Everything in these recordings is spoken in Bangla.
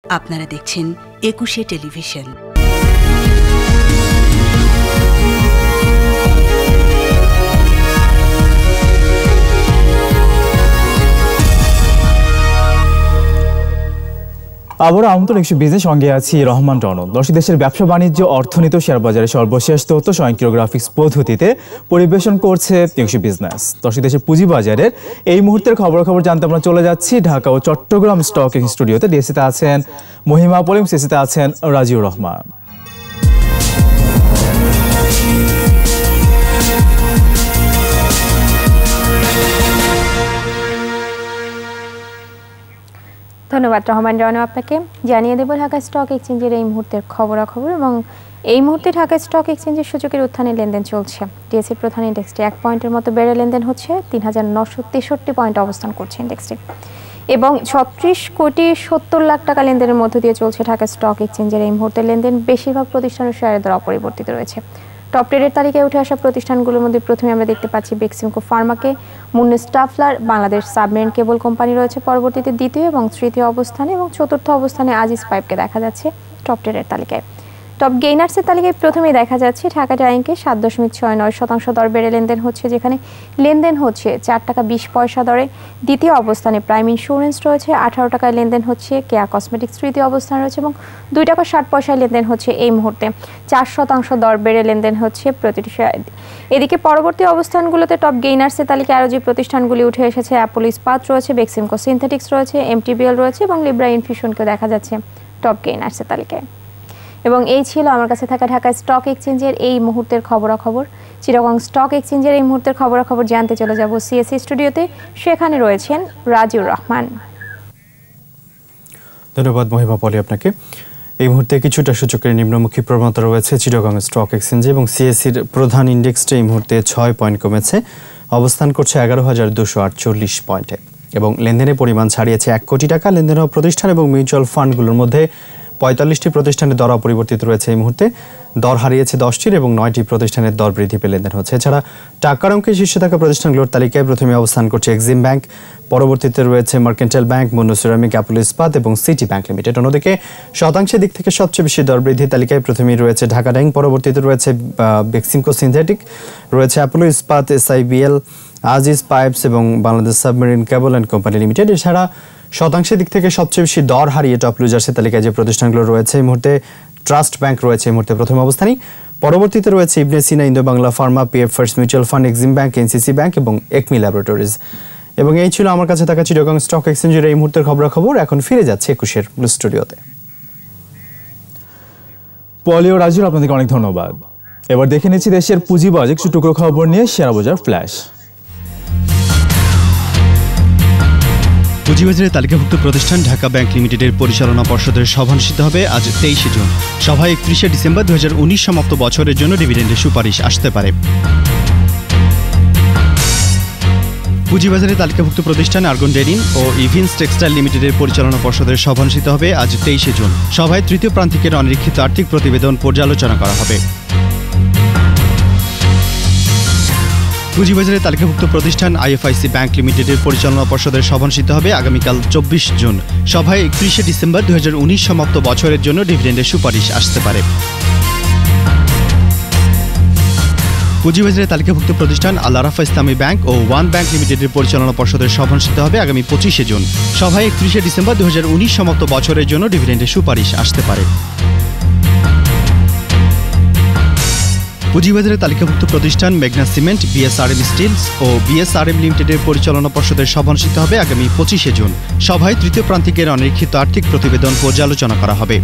আপনারা দেখছেন ২১শে টেলিভিশন। আবার আমন্ত্রণ ১০০ বিজনেস সঙ্গে আছি রহমান রনন। দর্শক, দেশের ব্যবসা বাণিজ্য, অর্থনীতি ও শেয়ার বাজারের সর্বশেষ তথ্য স্বয়ংক্রিয় গ্রাফিক্স পদ্ধতিতে পরিবেশন করছে ১০০ বিজনেস। দর্শক, দেশের পুঁজিবাজারের এই মুহূর্তের খবরাখবর জানতে আমরা চলে যাচ্ছি ঢাকা ও চট্টগ্রাম স্টক এক্সচেঞ্জ স্টুডিওতে। ডিএসিতে আছেন মহিমা পলিম, সিসিতে আছেন রাজিউর রহমান। ধন্যবাদ রহমান রানা। আপনাকে জানিয়ে দেব ঢাকা স্টক এক্সচেঞ্জের এই মুহূর্তের খবরাখবর। এবং এই মুহূর্তে ঢাকা স্টক এক্সচেঞ্জের সূচকের উত্থানে লেনদেন চলছে। ডিএসসির প্রধান ইন্ডেক্সটি ১ পয়েন্টের মতো বেড়ে লেনদেন হচ্ছে, ৩৯৬৩ পয়েন্ট অবস্থান করছে ইন্ডেক্সটি। এবং ৩৬,৭০,০০,০০০ টাকা লেনদেনের মধ্য দিয়ে চলছে ঢাকা স্টক এক্সচেঞ্জের এই মুহূর্তে লেনদেন। বেশিরভাগ প্রতিষ্ঠানের শেয়ারের দর অপরিবর্তিত রয়েছে। টপ ট্রেডের তালিকায় উঠে আসা প্রতিষ্ঠানগুলোর মধ্যে প্রথমে আমরা দেখতে পাচ্ছি বেক্সিমকো ফার্মাকে, মুন্নুস স্টাফলার, বাংলাদেশ সাবমেরিন কেবল কোম্পানি রয়েছে পরবর্তীতে দ্বিতীয় এবং তৃতীয় অবস্থানে, এবং চতুর্থ অবস্থানে আজিজ পাইপকে দেখা যাচ্ছে টপ ট্রেডের তালিকায়। টপ গেইনার্সের তালিকায় প্রথমেই দেখা যাচ্ছে ঢাকা ট্যাঙ্কে ৭.৬৯% দর বেড়ে লেনদেন হচ্ছে, যেখানে লেনদেন হচ্ছে ৪ টাকা ২০ পয়সা দরে। দ্বিতীয় অবস্থানে প্রাইম ইন্স্যুরেন্স রয়েছে, ১৮ টাকায় লেনদেন হচ্ছে। কেয়া কসমেটিক্স তৃতীয় অবস্থানে রয়েছে এবং ২ টাকা ৬০ পয়সায় লেনদেন হচ্ছে এই মুহূর্তে। ৪% দর বেড়ে লেনদেন হচ্ছে প্রতিটি শেয়ার। এদিকে পরবর্তী অবস্থানগুলোতে টপ গেইনার্সের তালিকায় আরও যে প্রতিষ্ঠানগুলি উঠে এসেছে, অ্যাপোলো ইস্পাত রয়েছে, বেক্সিমকো সিনথেটিক্স রয়েছে, এমটিবিএল রয়েছে এবং লিব্রা ইনফিউশনকেও দেখা যাচ্ছে টপ গেইনার্সের তালিকায়। এবং এই ছিল আমার কাছে থাকা ঢাকা স্টক এক্সচেঞ্জের এই মুহূর্তের খবরাখবর। চিটাগং স্টক এক্সচেঞ্জের এই মুহূর্তের খবরাখবর জানতে চলে যাব সিএসসি স্টুডিওতে। সেখানে রয়েছেন রাজিউর রহমান। ধন্যবাদ মহিমা পলি আপনাকে। এই মুহূর্তে কিছুটা সূচকের নিম্নমুখী প্রবণতা রয়েছে চিটাগং স্টক এক্সচেঞ্জে, এবং সিএসসির প্রধান ইন্ডেক্সটি এই মুহূর্তে ৬ পয়েন্ট কমেছে, অবস্থান করছে ১১,২৪৮ পয়েন্টে এবং লেনদেনের পরিমাণ ছাড়িয়েছে ১ কোটি টাকা। লেনদেন হওয়া প্রতিষ্ঠান এবং মিউচুয়াল ফান্ডগুলোর মধ্যে ৪৫টি প্রতিষ্ঠানের দর অপরিবর্তিত রয়েছে এই মুহূর্তে। দর হারিয়েছে 10টির এবং 9টি প্রতিষ্ঠানের দর বৃদ্ধি পেয়ে লেনদেন হচ্ছে। এছাড়া টাকার অঙ্কে শীর্ষে থাকা প্রতিষ্ঠানগুলোর তালিকায় প্রথমে অবস্থান করছে এক্সিম ব্যাংক, পরবর্তীতে রয়েছে mercantile bank, Munnu ceramic, Apollo ইস্পাত এবং সিটি ব্যাংক লিমিটেড। অন্যদিকে শতাংশের দিক থেকে সবচেয়ে বেশি দর বৃদ্ধির তালিকায় প্রথমেই রয়েছে ঢাকা ট্যাঙ্ক, পরবর্তীতে রয়েছে বেক্সিমকো সিনথেটিক, রয়েছে অ্যাপোলো ইস্পাত, এসআইবিএল, আজিজ পাইপস এবং Bangladesh submarine cable and company limited. এছাড়া শতাংশের দিক থেকে সবচেয়ে বেশি দর হারিয়ে টপ লুজার্সের তালিকায় যে প্রতিষ্ঠানগুলো রয়েছে এই মুহূর্তে ট্রাস্ট ব্যাংক রয়েছে এই মুহূর্তে প্রথম অবস্থানে, পরবর্তীতে রয়েছে Ibn Sina, Indo Bangla pharma, PF first mutual fund, Exim bank, NCC bank এবং একমি ল্যাবরেটরিজ। এবং এই ছিল আমার কাছে থাকা চিটাগং স্টক এক্সচেঞ্জের এই মুহূর্তের খবরাখবর। এখন ফিরে যাচ্ছে ২১-এর স্টুডিওতে। পলি ও রাজুর, আপনাদেরকে অনেক ধন্যবাদ। এবার দেখে নিচ্ছি দেশের পুঁজিবাজার কিছু টুকরো খবর নিয়ে শেয়ার বাজার ফ্ল্যাশ। পুঁজিবাজারে তালিকাভুক্ত প্রতিষ্ঠান ঢাকা ব্যাংক লিমিটেডের পরিচালনা পর্ষদের সভা অনুষ্ঠিত হবে আজ ২৩শে জুন। সভায় ৩১শে ডিসেম্বর ২০১৯ সমাপ্ত বছরের জন্য ডিভিডেন্ডের সুপারিশ আসতে পারে। পুঁজিবাজারে তালিকাভুক্ত প্রতিষ্ঠান আর্গন ডেরিন ও ইভিন্স টেক্সটাইল লিমিটেডের পরিচালনা পর্ষদের সভা অনুষ্ঠিত হবে আজ ২৩শে জুন। সভায় তৃতীয় প্রান্তিকের অনিরীক্ষিত আর্থিক প্রতিবেদন পর্যালোচনা করা হবে। পুঁজিবাজারে তালিকাভুক্ত প্রতিষ্ঠান আইএফআইসি ব্যাংক লিমিটেডের পরিচালনা পর্ষদের সভা অনুষ্ঠিত হবে আগামীকাল ২৪ জুন। সভায় ৩১শে ডিসেম্বর ২০১৯ সমাপ্ত বছরের জন্য ডিভিডেন্ডের সুপারিশ আসতে পারে। পুঁজিবাজারে তালিকাভুক্ত প্রতিষ্ঠান আল আরাফা ইসলামী ব্যাংক ও ওয়ান ব্যাংক লিমিটেডের পরিচালনা পর্ষদের সভা অনুষ্ঠিত হবে আগামী ২৫শে জুন। সভায় ৩১শে ডিসেম্বর ২০১৯ সমাপ্ত বছরের জন্য ডিভিডেন্ডের সুপারিশ আসতে পারে। পুঁজিবাজারে তালিকাভুক্ত প্রতিষ্ঠান মেঘনা সিমেন্ট, বিএসআরএম স্টিলস ও বিএসআরএম লিমিটেডের পরিচালনা পর্ষদের সভা অনুষ্ঠিত হবে আগামী ২৫শে জুন। সভায় তৃতীয় প্রান্তিকের অনিরীক্ষিত আর্থিক প্রতিবেদন পর্যালোচনা করা হবে।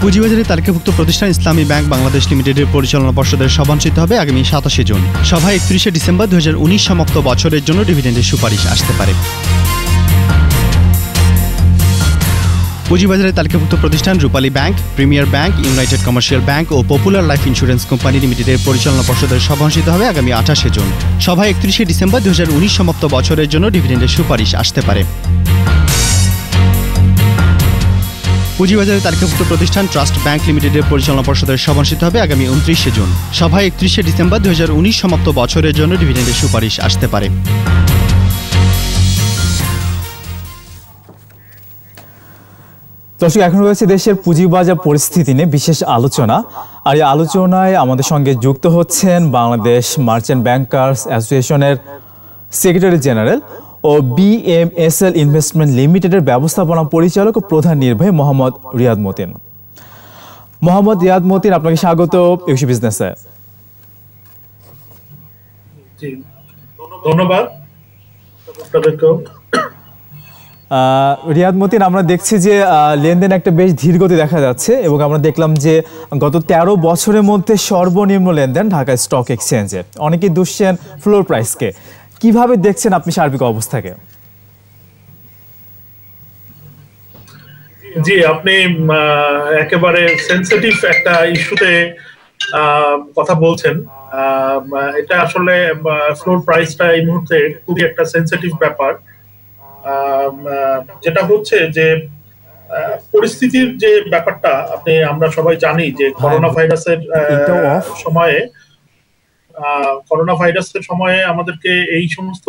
পুঁজিবাজারে তালিকাভুক্ত প্রতিষ্ঠান ইসলামী ব্যাংক বাংলাদেশ লিমিটেডের পরিচালনা পর্ষদের সভা অনুষ্ঠিত হবে আগামী ২৭শে জুন। সভায় ৩১শে ডিসেম্বর ২০১৯ সমাপ্ত বছরের জন্য ডিভিডেন্ডের সুপারিশ আসতে পারে। পুঁজিবাজারে তালিকাভুক্ত প্রতিষ্ঠান Rupali bank, premier bank, united commercial bank ও পপুলার লাইফ ইন্স্যুরেন্স কোম্পানি লিমিটেডের পরিচালনা পর্ষদের সভা অনুষ্ঠিত হবে আগামী ২৮শে জুন। সভায় ৩১শে ডিসেম্বর ২০১৯ সমাপ্ত বছরের জন্য ডিভিডেন্ডের সুপারিশ আসতে পারে। পুঁজিবাজারে তালিকাভুক্ত প্রতিষ্ঠান ট্রাস্ট ব্যাংক লিমিটেডের পরিচালনা পর্ষদের সভা অনুষ্ঠিত হবে আগামী ২৯শে জুন। সভায় ৩১শে ডিসেম্বর ২০১৯ সমাপ্ত বছরের জন্য ডিভিডেন্ডের সুপারিশ আসতে পারে। দর্শক, এখন রয়েছে দেশের পুঁজিবাজার পরিস্থিতি নিয়ে বিশেষ আলোচনা। আর এই আলোচনায় আমাদের সঙ্গে যুক্ত হচ্ছেন বাংলাদেশ মার্চেন্ট ব্যাংকার্স অ্যাসোসিয়েশনের সেক্রেটারি জেনারেল ও BMSL ইনভেস্টমেন্ট লিমিটেডের ব্যবস্থাপনা পরিচালক ও প্রধান নির্বাহী মোহাম্মদ রিয়াদ মতিন। মোহাম্মদ রিয়াদ মতিন, আপনাকে স্বাগত একুশে বিজনেসে। ধন্যবাদ। রিয়াদ মতিন, আমরা দেখছি যে লেনদেন একটা বেশ ধীরগতি দেখা যাচ্ছে এবং আমরা দেখলাম যে গত 13 বছরের মধ্যে সর্বনিম্ন লেনদেন ঢাকা স্টক এক্সচেঞ্জে। অনেকেই দুষছেন ফ্লোর প্রাইসকে, কিভাবে দেখছেন আপনি সার্বিক অবস্থাকে? জি, আপনি একেবারে সেনসিটিভ একটা ইস্যুতে কথা বলছেন। এটা আসলে ফ্লোর প্রাইসটা এই মুহূর্তে খুবই একটা সেনসিটিভ ব্যাপার। যেটা হচ্ছে যে পরিস্থিতির যে ব্যাপারটা আমরা সবাই জানি যে করোনা ভাইরাসের সময়ে আমাদেরকে এই সমস্ত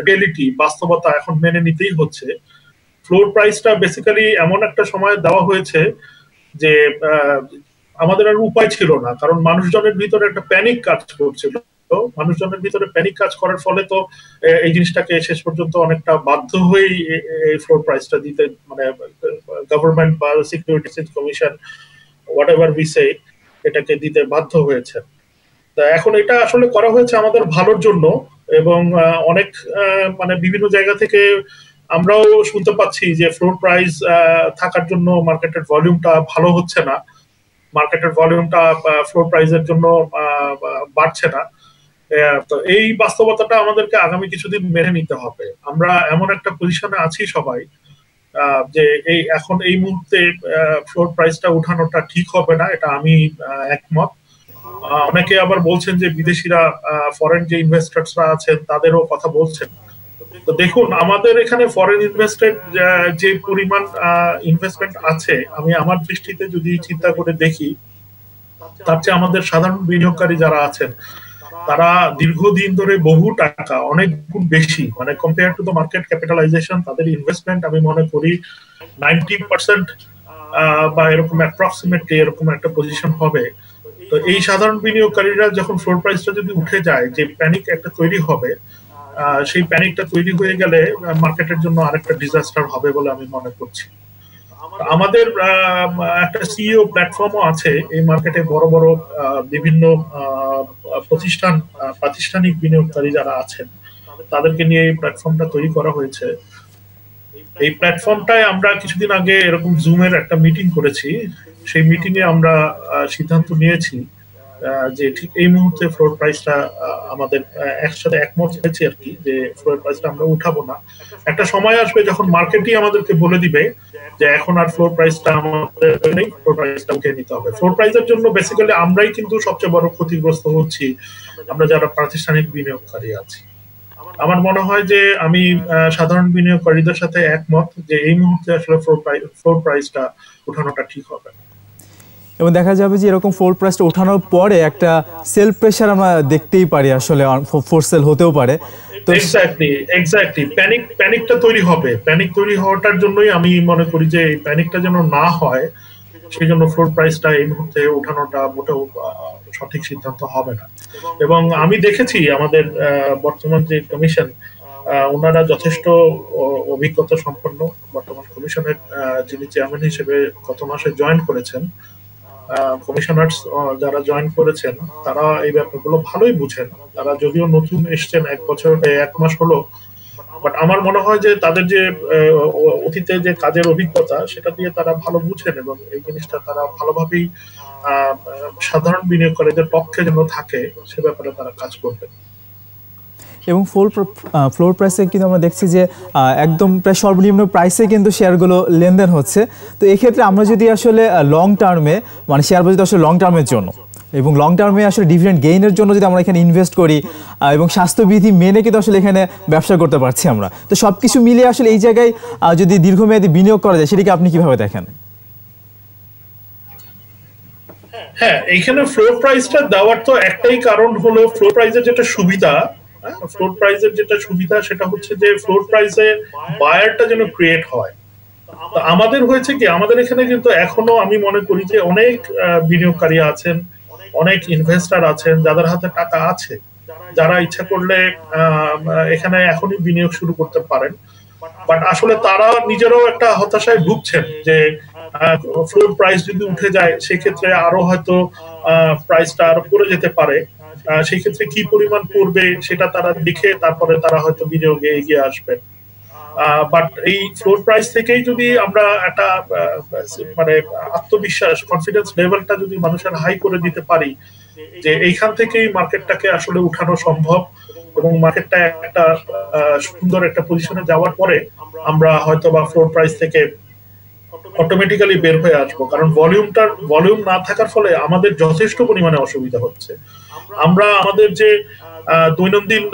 রিয়েলিটি, বাস্তবতা এখন মেনে নিতেই হচ্ছে। ফ্লোর প্রাইসটা বেসিক্যালি এমন একটা সময় দেওয়া হয়েছে যে আমাদের আর উপায় ছিল না, কারণ মানুষজনের ভিতরে একটা প্যানিক কাজ করছিল। মানুষজনের ভিতরে প্যানিক কাজ করার ফলে তো এই জিনিসটাকে শেষ পর্যন্ত অনেকটা বাধ্য হয়েই এই ফ্লোর প্রাইসটা দিতে, মানে গভর্নমেন্ট বা securities commission what ever we say, এটাকে দিতে বাধ্য হয়েছে। এখন এটা আসলে করা হয়েছে আমাদের ভালোর জন্য, এবং অনেক মানে বিভিন্ন জায়গা থেকে আমরাও শুনতে পাচ্ছি যে ফ্লোর প্রাইস থাকার জন্য মার্কেটের ভলিউমটা ভালো হচ্ছে না, মার্কেটের ভলিউমটা ফ্লোর প্রাইসের জন্য বাড়ছে না। তো এই বাস্তবতাটা আমাদেরকে আগামী কিছুদিন মেনে নিতে হবে। আমরা এমন একটা পজিশনে আছি সবাই যে এখন এই মুহূর্তে ফ্লোর প্রাইসটা উঠানোটা ঠিক হবে না, এটা আমি একমত। অনেকে আবার বলছেন যে বিদেশিরা, ফরেন যে ইনভেস্টরসরা আছেন তাদেরও কথা বলছেন। তো দেখুন, আমাদের এখানে ফরেন ইনভেস্টেড যে পরিমাণ ইনভেস্টমেন্ট আছে, আমি আমার দৃষ্টিতে যদি চিন্তা করে দেখি, তার চেয়ে আমাদের সাধারণ বিনিয়োগকারী যারা আছেন তারা দীর্ঘদিন ধরে বহু টাকা, অনেক গুণ বেশি, মানে compare to the market capitalization, তাদের ইনভেস্টমেন্ট আমি মনে করি 90% বা এরকম অ্যাপ্রক্সিমেটলি এরকম একটা পজিশন হবে। তো এই সাধারণ বিনিয়োগকারীরা যখন ফ্লোর প্রাইসটা যদি উঠে যায়, যে প্যানিক একটা তৈরি হবে, সেই প্যানিকটা তৈরি হয়ে গেলে মার্কেটের জন্য আরেকটা ডিজাস্টার হবে বলে আমি মনে করছি। আমাদের একটা সিইও প্ল্যাটফর্মও আছে এই মার্কেটে, বড় বড় বিভিন্ন প্রাতিষ্ঠানিক বিনিয়োগকারী যারা আছেন তাদেরকে নিয়ে এই প্ল্যাটফর্মটা তৈরি করা হয়েছে। এই প্ল্যাটফর্মটায় আমরা কিছুদিন আগে এরকম জুমের একটা মিটিং করেছি। সেই মিটিং এ আমরা সিদ্ধান্ত নিয়েছি যে ঠিক এই মুহূর্তে ফ্লোর প্রাইসটা আমাদের একসাথে একমত হয়েছে আর কি, যে ফ্লোর প্রাইসটা আমরা উঠাবো না। একটা সময় আসবে যখন মার্কেটই আমাদেরকে বলে দিবে যে এখন আর ফ্লোর প্রাইসটা আমাদের নেই, ফ্লোর প্রাইসটা উঠিয়ে নিতে হবে। ফ্লোর প্রাইসের জন্য বেসিক্যালি আমরাই কিন্তু সবচেয়ে বড় ক্ষতিগ্রস্ত হচ্ছি, আমরা যারা প্রাতিষ্ঠানিক বিনিয়োগকারী আছি। আমার মনে হয় যে আমি সাধারণ বিনিয়োগকারীদের সাথে একমত যে এই মুহূর্তে আসলে ফ্লোর প্রাইসটা উঠানোটা ঠিক হবে। এবং দেখা যাবে যে এরকম ফ্লোর প্রাইসটা ওঠানোর পরে একটা সেল প্রেসার আমরা দেখতেই পারি, আসলে ফোর সেল হতেও পারে। তো এক্স্যাক্টলি প্যানিকটা তৈরি হবে। প্যানিক তৈরি হওয়াটার জন্যই আমি মনে করি যে এই প্যানিকটা যেন না হয়, সেই জন্য ফ্লোর প্রাইসটা এই মুহূর্তে উঠানোটা মোটেও সঠিক সিদ্ধান্ত হবে না। এবং আমি দেখেছি আমাদের বর্তমান যে কমিশন, ওনারা যথেষ্ট অভিজ্ঞতা সম্পন্ন। বর্তমান কমিশনের যিনি চেয়ারম্যান হিসেবে গত মাসে জয়েন করেছেন, কমিশনার্স যারা জয়েন করেছেন তারা এই ব্যাপারগুলো ভালোই বুঝেন। তারা যদিও নতুন এসছেন, 1 মাস হলো, বাট আমার মনে হয় যে তাদের যে অতীতে যে কাজের অভিজ্ঞতা সেটা দিয়ে তারা ভালো বুঝেন, এবং এই জিনিসটা তারা ভালোভাবেই সাধারণ বিনিয়োগকারীদের পক্ষে যেন থাকে সে ব্যাপারে তারা কাজ করবেন। এবং ফ্লোর প্রাইসে কিন্তু আমরা দেখছি যে একদম প্রায় সর্বনিম্ন প্রাইসে কিন্তু শেয়ারগুলো লেনদেন হচ্ছে। তো এক্ষেত্রে আমরা যদি আসলে লং টার্মে, মানে শেয়ার বাজার আসলে লং টার্মের জন্য এবং লং টার্মে আসলে ডিভিডেন্ড গেইনের জন্য যদি আমরা এখানে ইনভেস্ট করি এবং স্বাস্থ্যবিধি মেনে কিন্তু আসলে এখানে ব্যবসা করতে পারছি আমরা, তো সব কিছু মিলিয়ে আসলে এই জায়গায় যদি দীর্ঘমেয়াদী বিনিয়োগ করা যায়, সেটাকে আপনি কিভাবে দেখেন? হ্যাঁ, এইখানে ফ্লোর প্রাইসটা দেওয়ার তো একটাই কারণ হলো, ফ্লোর প্রাইসের যেটা সুবিধা, সেটা হচ্ছে যে ফ্লোর প্রাইসে বায়ারটা যেন ক্রিয়েট হয়। তো আমাদের হয়েছে কি, আমাদের এখানে কিন্তু এখনো আমি মনে করি যে অনেক বিনিয়োগকারী আছেন, অনেক ইনভেস্টর আছেন যাদের হাতে টাকা আছে, যারা ইচ্ছা করলে এখানে এখনই বিনিয়োগ শুরু করতে পারেন। বাট আসলে তারা নিজেরাও একটা হতাশায় ভুগছেন যে ফ্লোর প্রাইস যদি উঠে যায় সেক্ষেত্রে আরো হয়তো প্রাইসটা আরো পড়ে যেতে পারে, সেই ক্ষেত্রে কি পরিমাণ পড়বে সেটা তারা দেখে তারপরে তারা হয়তো বিনিয়োগে এগিয়ে আসবেন। বাট এই ফ্লোর প্রাইস থেকেই যদি আমরা একটা মানে আত্মবিশ্বাস, কনফিডেন্স লেভেলটা যদি মানুষের হাই করে দিতে পারি যে এইখান থেকেই মার্কেটটাকে আসলে উঠানো সম্ভব এবং মার্কেটটা একটা সুন্দর একটা পজিশনে যাওয়ার পরে আমরা হয়তো বা ফ্লোর প্রাইস থেকে অটোমেটিক্যালি বের হয়ে আসবো। কারণ ভলিউম না থাকার ফলে আমাদের যথেষ্ট পরিমাণে অসুবিধা হচ্ছে। আমরা আমাদের যে দৈনন্দিন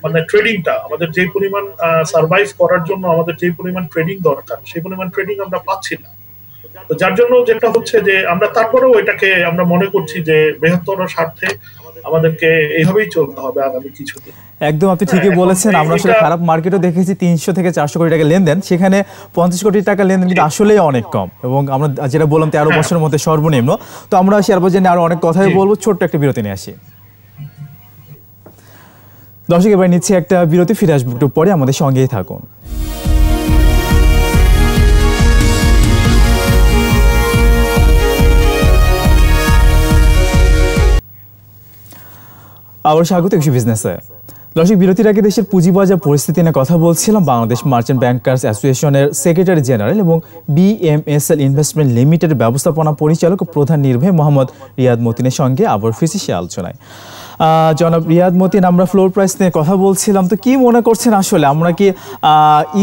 মানে ট্রেডিংটা, আমাদের যে পরিমাণ সার্ভাইভ করার জন্য আমাদের যে পরিমাণ ট্রেডিং দরকার সেই পরিমাণ ট্রেডিং আমরা পাচ্ছি না। তো যার জন্য যেটা হচ্ছে যে আমরা তারপরেও এটাকে আমরা মনে করছি যে বৃহত্তর স্বার্থে আমাদেরকে এইভাবেই চলতে হবে আগামী কিছুদিন। একদম আপনি ঠিকই বলেছেন। আমরা আসলে খারাপ মার্কেটও দেখেছি 300 থেকে 400 কোটি টাকা লেনদেন, সেখানে 50 কোটি টাকা লেনদেন কিন্তু আসলেই অনেক কম, এবং আমরা যেটা বললাম 13 বছরের মধ্যে সর্বনিম্ন। তো আমরা শেয়ার বাজার নিয়ে আরো অনেক কথাই বলবো, ছোট্ট একটা বিরতি নিয়ে আসি। দর্শক এবার নিচ্ছে একটা বিরতি, ফিরে আসবো একটু পরে, আমাদের সঙ্গেই থাকুন। আবার স্বাগত একুশে বিজনেসে। দর্শক বিরতির আগে দেশের পুঁজিবাজার পরিস্থিতি নিয়ে কথা বলছিলাম বাংলাদেশ মার্চেন্ট ব্যাংকার্স অ্যাসোসিয়েশনের সেক্রেটারি জেনারেল এবং বিএমএসএল ইনভেস্টমেন্ট লিমিটেড ব্যবস্থাপনা পরিচালক ও প্রধান নির্বাহী মোহাম্মদ রিয়াদ মতিনের সঙ্গে আবার ফিরছি সে আলোচনায়। জনাব রিয়াদ মতিন, আমরা ফ্লোর প্রাইস নিয়ে কথা বলছিলাম, তো কি মনে করছেন আসলে আমরা কি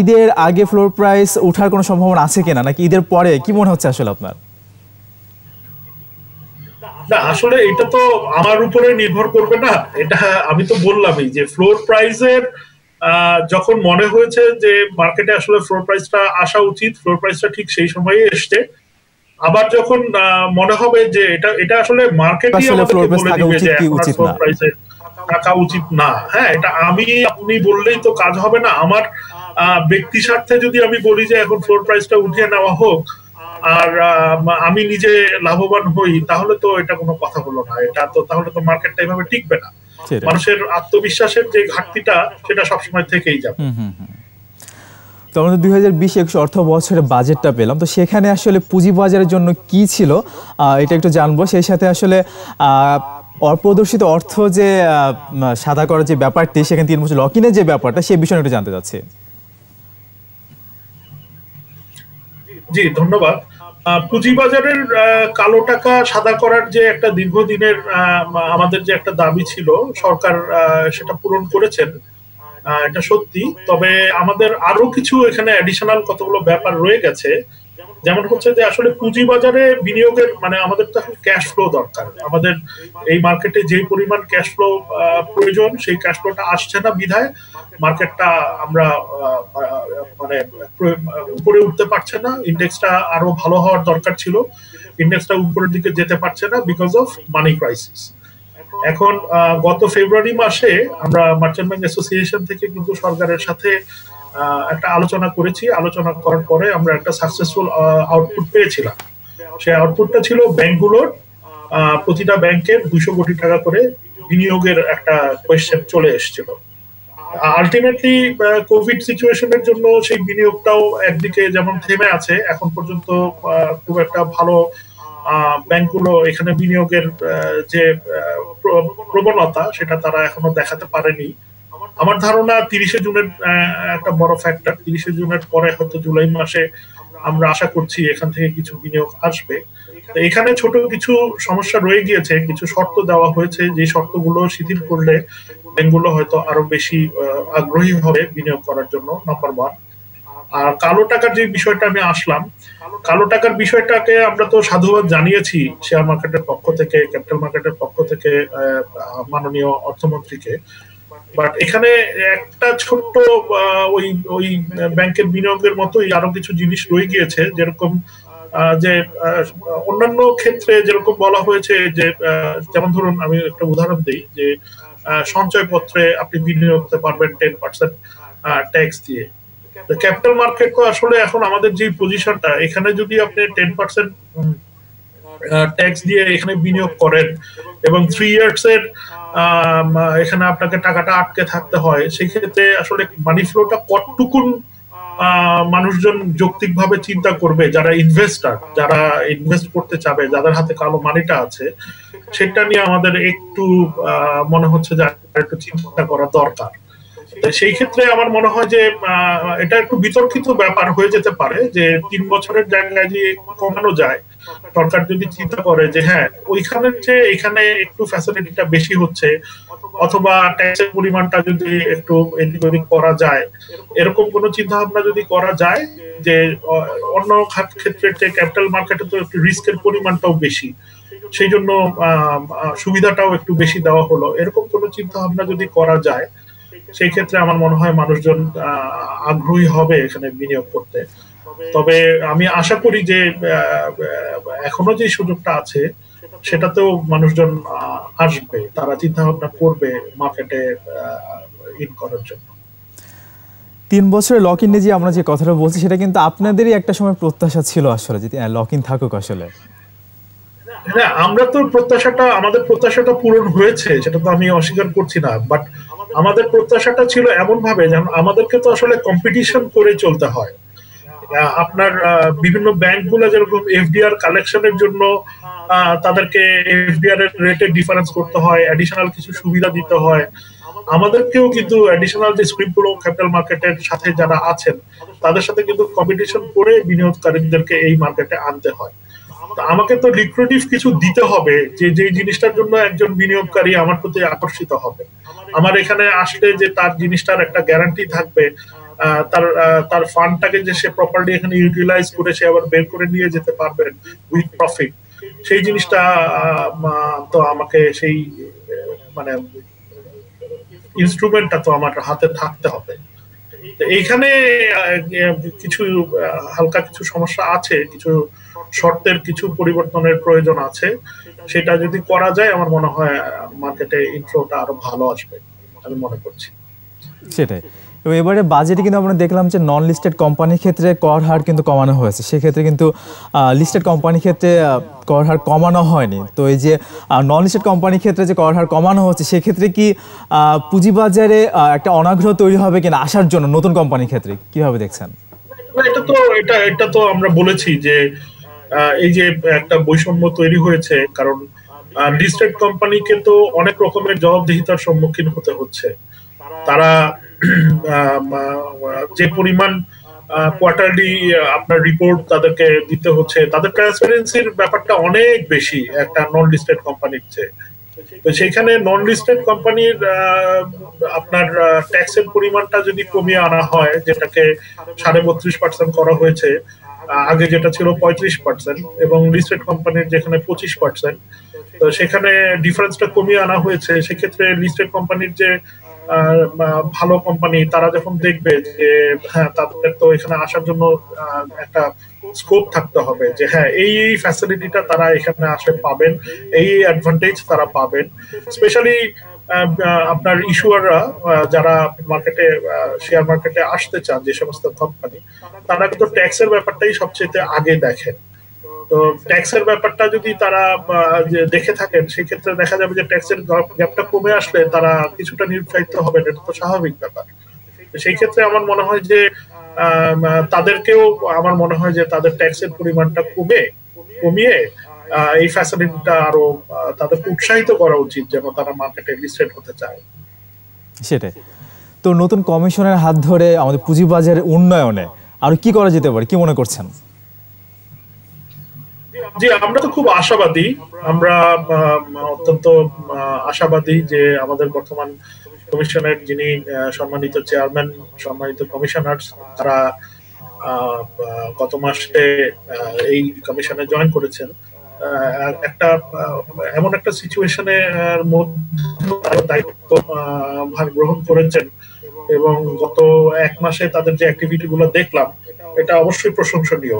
ঈদের আগে ফ্লোর প্রাইস ওঠার কোনো সম্ভাবনা আছে কিনা, নাকি ঈদের পরে, কি মনে হচ্ছে আসলে আপনার? না, আসলে এটা তো আমার উপরে নির্ভর করবে না। এটা আমি তো বললামই যে ফ্লোর প্রাইসের যখন মনে হয়েছে যে মার্কেটে আসলে ফ্লোর প্রাইসটা আসা উচিত, ফ্লোর প্রাইসটা ঠিক সেই সময়ে এসছে। আবার যখন মনে হবে যে এটা আসলে মার্কেটই আমাদেরকে বলে দিবে যে এখন ফ্লোর প্রাইসে থাকা উচিত না। হ্যাঁ, এটা আপনি বললেই তো কাজ হবে না। আমার ব্যক্তি স্বার্থে যদি আমি বলি যে এখন ফ্লোর প্রাইসটা উঠিয়ে নেওয়া হোক আর আমি নিজে লাভবান হই, তাহলে তো এটা কোনো কথা হলো না। এটা তো তাহলে তো মার্কেটটা এভাবে টিকবে না। মানুষের আত্মবিশ্বাসের যে ঘাটতিটা সেটা সবসময় থেকেই যাবে। তো আমরা 2020-21 অর্থ বছরে বাজেটটা পেলাম, তো সেখানে আসলে পুঁজিবাজারের জন্য কি ছিল এটা একটু জানবো। সেই সাথে আসলে অপ্রদর্শিত অর্থ যে সাদা করার যে ব্যাপারটি, সেখানে 3 বছর লক-ইনের যে ব্যাপারটা, সেই বিষয়ে একটু জানতে চাচ্ছি। জি, ধন্যবাদ। পুঁজিবাজারের কালো টাকা সাদা করার যে একটা দীর্ঘদিনের আমাদের যে একটা দাবি ছিল, সরকার সেটা পূরণ করেছেন, এটা সত্যি। তবে আমাদের আরো কিছু এখানে অ্যাডিশনাল কতগুলো ব্যাপার রয়ে গেছে। যেমন হচ্ছে যে আসলে পুঁজিবাজারে বিনিয়োগের মানে আমাদের তো এখন ক্যাশ ফ্লো দরকার। আমাদের এই মার্কেটে যে পরিমাণ ক্যাশ ফ্লো প্রয়োজন সেই ক্যাশ ফ্লোটা আসছে না বিধায় মার্কেটটা আমরা মানে উপরে উঠতে পারছে না। ইন্ডেক্সটা আরো ভালো হওয়ার দরকার ছিল, ইন্ডেক্সটা উপরের দিকে যেতে পারছে না বিকজ অফ মানি ক্রাইসিস। এখন গত ফেব্রুয়ারি মাসে আমরা মার্চেন্ট ব্যাংক অ্যাসোসিয়েশন থেকে কিন্তু সরকারের সাথে একটা আলোচনা করেছি। আলোচনা করার পরে আমরা একটা সাকসেসফুল আউটপুট পেয়েছিলাম। সেই আউটপুটটা ছিল ব্যাংকগুলোর প্রতিটা ব্যাংকের 200 কোটি টাকা করে বিনিয়োগের একটা কোয়েশ্চেন চলে এসেছিল। আলটিমেটলি কোভিড সিচুয়েশনের জন্য সেই বিনিয়োগটাও একদিকে যেমন থেমে আছে, এখন পর্যন্ত খুব একটা ভালো ব্যাংকগুলো এখানে বিনিয়োগের যে প্রবণতা সেটা তারা এখনো দেখাতে পারেনি। আমার ধারণা 30শে জুনের একটা বড় ফ্যাক্টর, 30শে জুনের পরে হয়তো জুলাই মাসে আমরা আশা করছি এখান থেকে কিছু বিনিয়োগ আসবে। এখানে ছোট কিছু সমস্যা রয়ে গিয়েছে, কিছু শর্ত দেওয়া হয়েছে, যে শর্তগুলো শিথিল করলে ব্যাংকগুলো হয়তো আরো বেশি আগ্রহী হবে বিনিয়োগ করার জন্য, নাম্বার 1। আর কালো টাকার যে বিষয়টা আমি আসলাম, কালো টাকার বিষয়টাকে আমরা তো সাধুবাদ জানিয়েছি শেয়ার মার্কেটের পক্ষ থেকে, ক্যাপিটাল মার্কেটের পক্ষ থেকে মাননীয় অর্থমন্ত্রীকে। বাট এখানে একটা ছোট্ট ওই ব্যাংকের বিনিয়োগের মতোই আরো কিছু জিনিস রয়ে গিয়েছে, যেরকম যে অন্যান্য ক্ষেত্রে যেরকম বলা হয়েছে যে যেমন ধরুন আমি একটা উদাহরণ দিই যে সঞ্চয়পত্রে আপনি বিনিয়োগ করতে পারবেন 10% ট্যাক্স দিয়ে। ক্যাপিটাল মার্কেট তো আসলে এখন আমাদের যে পজিশনটা, এখানে যদি আপনি 10% ট্যাক্স দিয়ে এখানে বিনিয়োগ করেন এবং 3 ইয়ার্স এর এখানে আপনাকে টাকাটা আটকে থাকতে হয়, সেই ক্ষেত্রে আসলে মানি ফ্লোটা কতটুকুন মানুষজন যৌক্তিকভাবে চিন্তা করবে, যারা ইনভেস্টার, যারা ইনভেস্ট করতে চাবে, যাদের হাতে কালো মানিটা আছে, সেটা নিয়ে আমাদের একটু মনে হচ্ছে যে একটু চিন্তা করা দরকার। সেই ক্ষেত্রে আমার মনে হয় যে এটা একটু বিতর্কিত ব্যাপার হয়ে যেতে পারে যে 3 বছরের জায়গায় যে কমানো যায়, সরকার যদি চিন্তা করে যে হ্যাঁ ওইখানের চেয়ে এখানে একটু ফ্যাসিলিটিটা বেশি হচ্ছে, অথবা ট্যাক্সের পরিমাণটা যদি একটু এদিক ওদিক করা যায়, এরকম কোনো চিন্তা ভাবনা যদি করা যায় যে অন্য ক্ষেত্রের চেয়ে ক্যাপিটাল মার্কেটে তো একটু রিস্কের পরিমাণটাও বেশি, সেই জন্য সুবিধাটাও একটু বেশি দেওয়া হলো, এরকম কোনো চিন্তা ভাবনা যদি করা যায়, সেই ক্ষেত্রে আমার মনে হয় মানুষজন আগ্রহী হবে এখানে বিনিয়োগ করতে। তবে আমি আশা করি যে এখনো যে সুযোগটা আছে সেটাতেও মানুষজন আসবে, তারা চিন্তা ভাবনা করবে মার্কেটে ইন করার জন্য। 3 বছরের লক ইন যে আমরা যে কথাটা বলছি, সেটা কিন্তু আপনাদেরই একটা সময় প্রত্যাশা ছিল আসলে যে লক ইন থাকুক আসলে। হ্যাঁ, আমাদের প্রত্যাশাটা পূরণ হয়েছে, সেটা তো আমি অস্বীকার করছি না, বাট আমাদের প্রত্যাশাটা ছিল এমন ভাবে যেন আমাদেরকে তো আসলে কম্পিটিশন করে চলতে হয়। আপনার বিভিন্ন ব্যাংকগুলো যেরকম এফডিআর কালেকশনের জন্য তাদেরকে এফডিআর এর রেটে ডিফারেন্স করতে হয়, অ্যাডিশনাল কিছু সুবিধা দিতে হয়, আমাদেরকেও কিন্তু অ্যাডিশনাল যে স্ক্রিপগুলো ক্যাপিটাল মার্কেটের সাথে যারা আছেন তাদের সাথে কিন্তু কম্পিটিশন করে বিনিয়োগকারীদেরকে এই মার্কেটে আনতে হয়। আমাকে তো লিকুইডিটিভ কিছু দিতে হবে যে যেই জিনিসটার জন্য একজন বিনিয়োগকারী আমার প্রতি আকর্ষিত হবে, আমার এখানে আসলে যে তার জিনিসটার একটা গ্যারান্টি থাকবে, তার ফান্ডটাকে যে সে প্রপারলি এখানে ইউটিলাইজ করে সে আবার বের করে নিয়ে যেতে পারবেন উইথ প্রফিট, সেই জিনিসটা তো আমাকে সেই মানে ইনস্ট্রুমেন্টটা তো আমার হাতে থাকতে হবে। এইখানে কিছু হালকা কিছু সমস্যা আছে, কিছু শর্তের কিছু পরিবর্তনের প্রয়োজন আছে, সেটা যদি করা যায় আমার মনে হয় মার্কেটে ইনফ্লোটা আরো ভালো আসবে আমি মনে করছি। সেটাই। এবং এবারে বাজেটে কিন্তু আমরা দেখলাম যে নন লিস্টেড কোম্পানির ক্ষেত্রে কর হার কিন্তু কমানো হয়েছে, সেক্ষেত্রে কিন্তু লিস্টেড কোম্পানির ক্ষেত্রে কর হার কমানো হয়নি। তো এই যে নন লিস্টেড কোম্পানির ক্ষেত্রে যে কর হার কমানো হচ্ছে, সেক্ষেত্রে কি পুঁজিবাজারে একটা অনাগ্রহ তৈরি হবে কিনা আসার জন্য নতুন কোম্পানির ক্ষেত্রে, কিভাবে দেখছেন? এটা তো আমরা বলেছি যে এই যে একটা বৈষম্য তৈরি হয়েছে, কারণ লিস্টেড কোম্পানিকে তো অনেক রকমের জবাবদিহিতার সম্মুখীন হতে হচ্ছে। তারা যে পরিমাণ কোয়ার্টারলি আপনার রিপোর্ট তাদেরকে দিতে হচ্ছে, তাদের ট্রান্সপারেন্সির ব্যাপারটা অনেক বেশি একটা নন লিস্টেড কোম্পানির চেয়ে। তো সেখানে নন লিস্টেড কোম্পানির আপনার ট্যাক্সের পরিমাণটা যদি কমিয়ে আনা হয়, যেটাকে 32.5% করা হয়েছে, আগে যেটা ছিল 35%, এবং লিস্টেড কোম্পানির যেখানে 25%, তো সেখানে ডিফারেন্সটা কমিয়ে আনা হয়েছে। সেক্ষেত্রে লিস্টেড কোম্পানির যে ভালো কোম্পানি, তারা যখন দেখবে যে হ্যাঁ তাদের তো এখানে আসার জন্য একটা স্কোপ থাকতে হবে, যে হ্যাঁ এই ফ্যাসিলিটিটা তারা এখানে আসলে পাবেন, এই অ্যাডভান্টেজ তারা পাবেন। স্পেশালি আপনার ইস্যুয়াররা যারা মার্কেটে শেয়ার মার্কেটে আসতে চান, যে সমস্ত কোম্পানি, তারা কিন্তু ট্যাক্সের ব্যাপারটাই সবচেয়ে আগে দেখেন। তো ট্যাক্সের ব্যাপারটা যদি তারা দেখে থাকেন, সেই ক্ষেত্রে দেখা যাবে যে ট্যাক্সের গ্যাপটা কমে আসলে তারা কিছুটা নিরুৎসাহিত হবেন, এটা তো স্বাভাবিক ব্যাপার। সেই ক্ষেত্রে আমার মনে হয় যে তাদেরকেও আমার মনে হয় যে তাদের ট্যাক্সের পরিমাণটা কমিয়ে এই ফ্যাসিলিটিটা আরো তাদেরকে উৎসাহিত করা উচিত যেন তারা মার্কেটে লিস্টেড হতে চায়। সেটাই। তো নতুন কমিশনের হাত ধরে আমাদের পুঁজিবাজারের উন্নয়নে আরো কি করা যেতে পারে, কি মনে করছেন? জি, আমরা তো খুব আশাবাদী, আমরা অত্যন্ত আশাবাদী যে আমাদের বর্তমান কমিশনের যিনি সম্মানিত চেয়ারম্যান, সম্মানিত কমিশনার্স, তারা গত মাসে এই কমিশনে জয়েন করেছেন। একটা এমন একটা সিচুয়েশনে মধ্যে দায়িত্ব ভার গ্রহণ করেছেন, এবং গত 1 মাসে তাদের যে অ্যাক্টিভিটি গুলো দেখলাম, এটা অবশ্যই প্রশংসনীয়।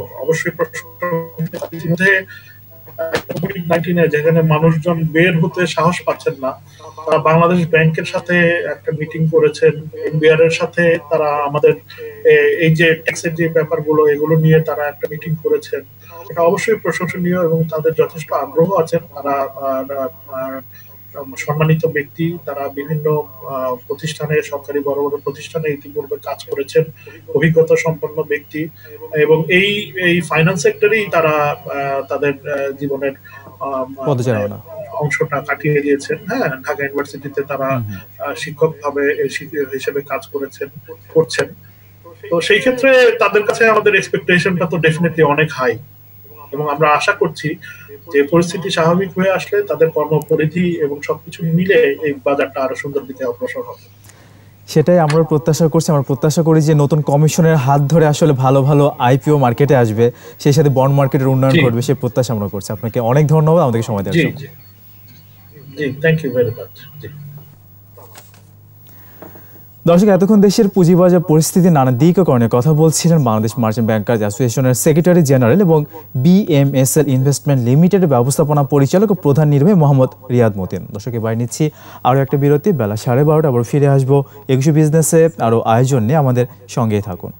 কোভিড-19 যেখানে মানুষজন বের হতে সাহস পাচ্ছেন না, তারা বাংলাদেশ ব্যাংকের সাথে একটা মিটিং করেছেন, এনবিআর এর সাথে তারা আমাদের এই যে ট্যাক্সের যে ব্যাপারগুলো এগুলো নিয়ে তারা একটা মিটিং করেছেন, এটা অবশ্যই প্রশংসনীয় এবং তাদের যথেষ্ট আগ্রহ আছেন। তারা সম্মানিত ব্যক্তি, তারা বিভিন্ন প্রতিষ্ঠানে, সরকারি বড় বড় প্রতিষ্ঠানে ইতিপূর্বে কাজ করেছেন, অভিজ্ঞতা সম্পন্ন ব্যক্তি, এবং এই ফাইন্যান্স সেক্টরেই তারা তাদের জীবনের অংশটা কাটিয়ে দিয়েছেন। হ্যাঁ, ঢাকা ইউনিভার্সিটিতে তারা শিক্ষক হিসেবে কাজ করছেন। তো সেই ক্ষেত্রে তাদের কাছে আমাদের এক্সপেকটেশনটা তো ডেফিনেটলি অনেক হাই, এবং আমরা আশা করছি যে পরিস্থিতি স্বাভাবিক হয়ে আসলে তাদের কর্মপরিধি এবং সবকিছু মিলে এই বাজারটা আরো সুন্দর দিকে অগ্রসর হবে। সেটাই আমরা প্রত্যাশা করছি। আমরা প্রত্যাশা করি যে নতুন কমিশনের হাত ধরে আসলে ভালো ভালো আইপিও মার্কেটে আসবে, সেই সাথে বন্ড মার্কেটের উন্নয়ন ঘটবে, সেই প্রত্যাশা আমরা করছি। আপনাকে অনেক ধন্যবাদ আমাদেরকে সময় দেওয়ার জন্য। জি, থ্যাংক ইউ ভেরি মাচ। জি দর্শক, এতক্ষণ দেশের পুঁজিবাজার পরিস্থিতি নানা দিককরণের কথা বলছিলেন বাংলাদেশ মার্চেন্ট ব্যাংকার্স অ্যাসোসিয়েশনের সেক্রেটারি জেনারেল এবং বিএমএসএল ইনভেস্টমেন্ট লিমিটেডের ব্যবস্থাপনা পরিচালক ও প্রধান নির্বাহী মোহাম্মদ রিয়াদ মতিন। দর্শক, এবার নিচ্ছি আরও একটা বিরতি। বেলা 12:30 আবার ফিরে আসবো 21 বিজনেসে আরও আয়োজন নিয়ে। আমাদের সঙ্গেই থাকুন।